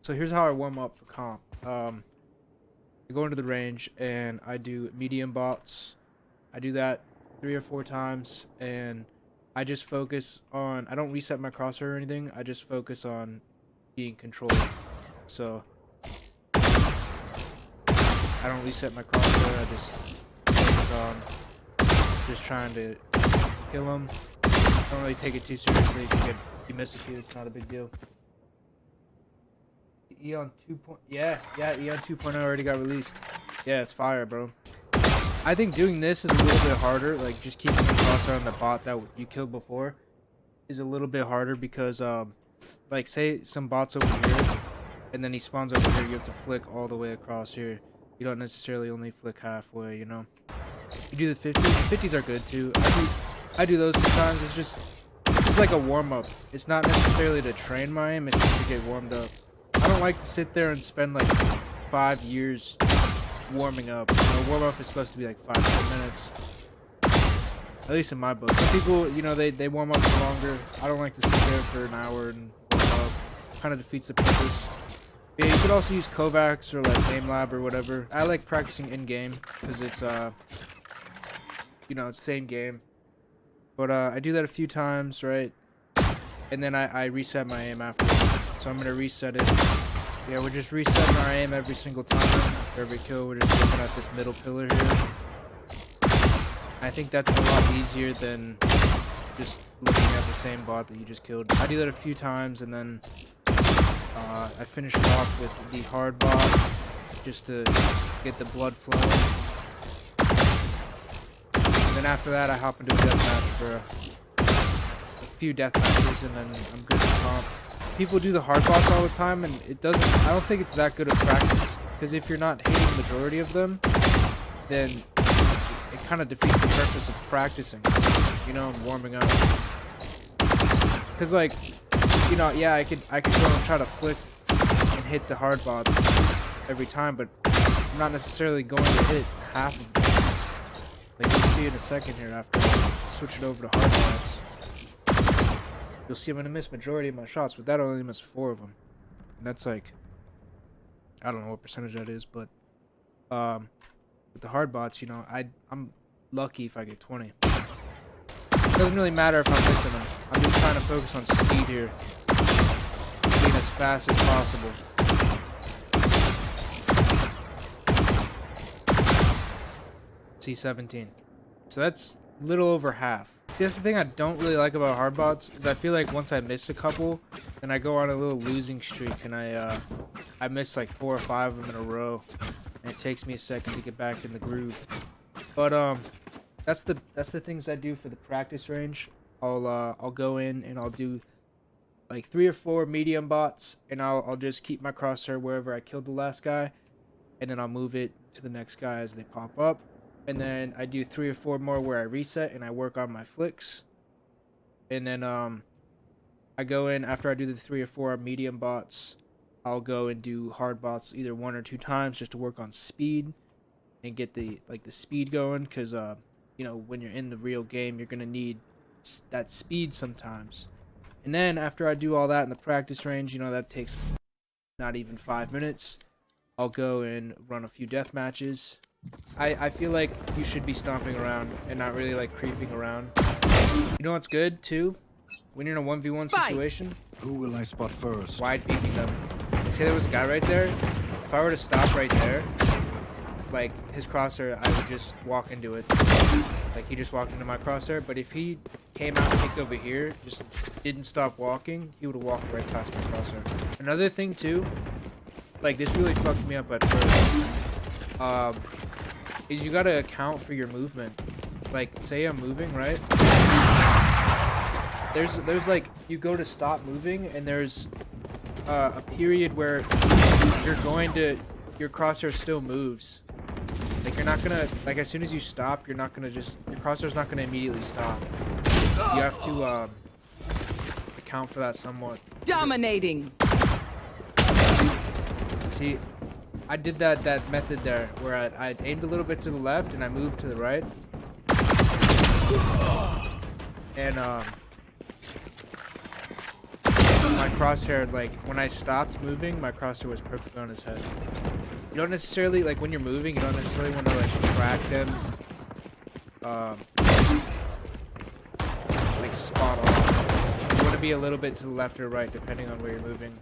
So here's how I warm up for comp. I go into the range and I do medium bots. I do that 3 or 4 times, and I just focus on, I don't reset my crosshair or anything. I just focus on being controlled. So I don't reset my crosshair. I just focus on just trying to kill him. Don't really take it too seriously. You miss a few, it's not a big deal. Iann 2. Yeah, Iann 2.0 already got released. Yeah, it's fire, bro. I think doing this is a little bit harder. Like, just keeping the crosshair on the bot that you killed before is a little bit harder because, like, say some bot's over here, and then he spawns over here. You have to flick all the way across here. You don't necessarily only flick halfway, you know. You do the 50s. The 50s are good too. I do those sometimes. It's just, this is like a warm up. It's not necessarily to train my aim. It's just to get warmed up. I don't like to sit there and spend like 5 years warming up. You know, warm up is supposed to be like 5-10 minutes. At least in my book. Some people, you know, they warm up for longer. I don't like to sit there for an hour and warm up. Kind of defeats the purpose. Yeah, you could also use Kovacs or like Game Lab or whatever. I like practicing in game because it's you know, it's the same game. But I do that a few times, right? And then I reset my aim after. So I'm gonna reset it. Yeah, we're just resetting our aim every single time. After every kill, we're just looking at this middle pillar here. I think that's a lot easier than just looking at the same bot that you just killed. I do that a few times, and then I finish it off with the hard bot just to get the blood flowing. And then after that, I hop into a deathmatch for a few deathmatches, and then I'm good to comp. People do the hard bots all the time, and it doesn't. I don't think it's that good of practice, because if you're not hitting the majority of them, then it kind of defeats the purpose of practicing, you know, and warming up. Because, like, you know, yeah, I could go and try to flick and hit the hard bots every time, but I'm not necessarily going to hit half of them. Like, you'll see in a second here after I switch it over to hard bots. You'll see I'm going to miss majority of my shots, but that only missed 4 of them. And that's like, I don't know what percentage that is, but with the hard bots, you know, I'm lucky if I get 20. It doesn't really matter if I'm missing them. I'm just trying to focus on speed here. Being as fast as possible. C17. So that's a little over half. See, that's the thing I don't really like about hard bots, is I feel like once I miss a couple, then I go on a little losing streak, and I miss like 4 or 5 of them in a row, and it takes me a second to get back in the groove. But that's the things I do for the practice range. I'll go in and I'll do like 3 or 4 medium bots, and I'll just keep my crosshair wherever I killed the last guy, and then I'll move it to the next guy as they pop up. And then I do 3 or 4 more where I reset and I work on my flicks. And then I go in after I do the 3 or 4 medium bots. I'll go and do hard bots either 1 or 2 times just to work on speed and get the speed going, because you know, when you're in the real game, you're gonna need that speed sometimes. And then after I do all that in the practice range, you know, that takes not even 5 minutes. I'll go and run a few death matches. I feel like you should be stomping around and not really like creeping around. You know what's good too? When you're in a 1v1 situation, who will I spot first? Wide peeking them. Say there was a guy right there. If I were to stop right there, like his crosshair, I would just walk into it. Like he just walked into my crosshair. But if he came out and peeked over here, just didn't stop walking, he would have walked right past my crosshair. Another thing too, like this really fucked me up at first. Is you gotta account for your movement. Like, say I'm moving, right? There's like, you go to stop moving, and there's a period where your crosshair still moves. Like, you're not gonna, like, as soon as you stop, you're not gonna just, your crosshair's not gonna immediately stop. You have to account for that somewhat. Dominating. See, I did that method there where I aimed a little bit to the left and I moved to the right. And my my crosshair, like, when I stopped moving, my crosshair was perfectly on his head. You don't necessarily, like, when you're moving, you don't necessarily want to, like, track them, like, spot on. You want to be a little bit to the left or right, depending on where you're moving.